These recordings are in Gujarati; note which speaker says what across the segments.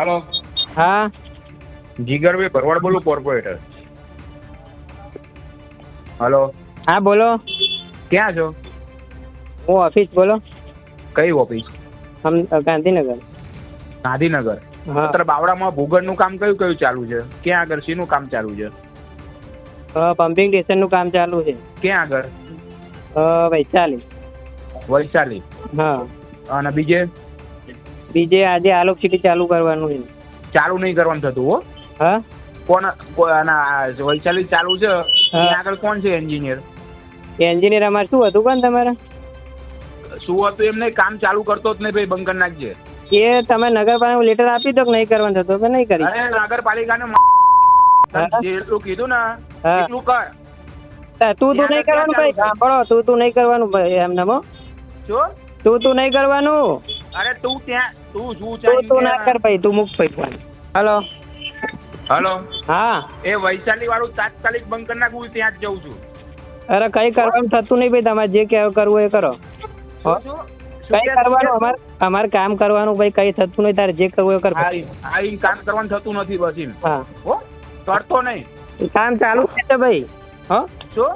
Speaker 1: હાલો,
Speaker 2: હા
Speaker 1: જીગરભાઈ ભરવાડ બોલું, કોર્પોરેટર. હાલો,
Speaker 2: હા બોલો.
Speaker 1: ક્યાં છો?
Speaker 2: હું ઓફિસ, બોલો.
Speaker 1: કઈ ઓફિસ?
Speaker 2: ગાંધીનગર.
Speaker 1: ગાંધીનગર.
Speaker 2: હા.
Speaker 1: અત્યારે બાવળામાં ભૂગળનું કામ કયું કયું ચાલુ છે? ક્યાં આગળ શીનું કામ ચાલુ છે?
Speaker 2: પમ્પિંગ સ્ટેશનનું કામ ચાલુ છે.
Speaker 1: ક્યાં આગળ?
Speaker 2: વૈશાલી.
Speaker 1: વૈશાલી.
Speaker 2: હા.
Speaker 1: અને બીજે
Speaker 2: આજે આલોક સિટી ચાલુ કરવાનું છે.
Speaker 1: ચાલુ નહીં કરવાનું થતું હો.
Speaker 2: હા.
Speaker 1: વૈશાલી ચાલુ છે, ત્યાં આગળ કોણ છે એન્જિનિયર?
Speaker 2: એન્જિનિયર અમારે શું હતું કોણ તમારે?
Speaker 1: શું હતું એમને? કામ ચાલુ કરતો જ નહીં ભાઈ, બંધ કરી નાખજે.
Speaker 2: એ તમે નગરપાલિકા લેટર આપી દો કે નહીં કરવાનું થતું કે નહીં કરી?
Speaker 1: અરે નગરપાલિકાને જેટલું કીધું ને એટલું કર.
Speaker 2: તું નહીં કરવાનું ભાઈ, સાંભળો, તું નહીં કરવાનું ભાઈ, એમને
Speaker 1: શું
Speaker 2: તું નહીં કરવાનું.
Speaker 1: અરે તું ત્યાં
Speaker 2: તું ના કર ભાઈ, તું મુક ભાઈ. Hello
Speaker 1: hello.
Speaker 2: હા.
Speaker 1: એ વૈશાલી વાળું તાત્કાલિક બંધ કરી નાખું, ત્યાં જ જઉં છું.
Speaker 2: અરે કઈ કરવાનું થતું નહીં ભાઈ, તમારે જે કરવું એ કરો. કઈ કરવાનું, અમારે કામ કરવાનું ભાઈ, કઈ થતું નહીં, તારે જે કરવું એ કર.
Speaker 1: આઈ કામ કરવાનું થતું નથી બસ એમ.
Speaker 2: હા.
Speaker 1: હો કરતો નહીં.
Speaker 2: કામ ચાલુ જ રહેશે ભાઈ. હો
Speaker 1: શું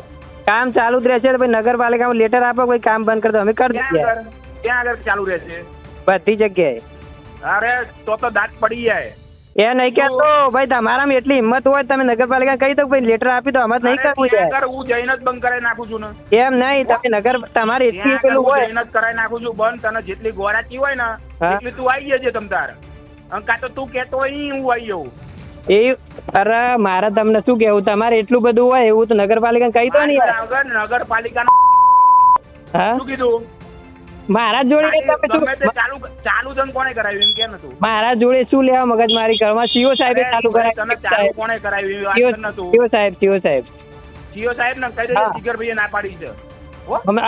Speaker 2: કામ ચાલુ જ રહેશે ભાઈ? નગરપાલિકામાં લેટર આપો, કોઈ કામ બંધ કરી દો, અમે કરી દઈએ.
Speaker 1: ક્યાં આગળ ચાલુ રહેશે?
Speaker 2: બધી જગ્યાએ.
Speaker 1: અરે તો દાંત પડી જાય.
Speaker 2: એ નહીં કહેતો ભાઈ, તમારામાં એટલી હિંમત હોય તમે નગરપાલિકા કહી દો ભાઈ, લેટર આપી દો, અમારે નહીં કરવું છે.
Speaker 1: હું જઈને જ બંધ કરાવી નાખું છું ને.
Speaker 2: એમ નહીં, તમે તમારે એટલી પેલું હોય
Speaker 1: જઈને જ કરાવી નાખું છું બંધ. તને જેટલી ગોરાચી હોય ને એટલી તું આવી જજે તમ તાર. કાં તો તું કહેતો હોય હું આવી જવું.
Speaker 2: એ અરે મારે તમને શું કેવું, તમારે એટલું બધું હોય એવું તો નગરપાલિકા કહી દો ને યાર.
Speaker 1: નગરપાલિકા શું કીધું?
Speaker 2: મારા જોડે
Speaker 1: ચાલુ જન કોણે કરાવ્યું એમ કે નતું?
Speaker 2: મારા જોડે શું લેવા મગજ મારી કરવા? સીઓ સાહેબ ચાલુ કરાવ્યું.
Speaker 1: કોણે કરાવ્યું?
Speaker 2: સીઓ સાહેબ
Speaker 1: સીઓ સાહેબ ને કહી દેજો, જીગરભાઈએ ના પાડી છે.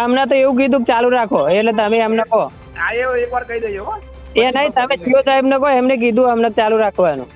Speaker 2: અમને તો એવું કીધું કે ચાલુ રાખો, એટલે તમે અમને કહો.
Speaker 1: આ એકવાર કહી દેજો.
Speaker 2: એ નહીં, તમે સીઓ સાહેબ ને કહો, એમને કીધું અમને ચાલુ રાખવાનું.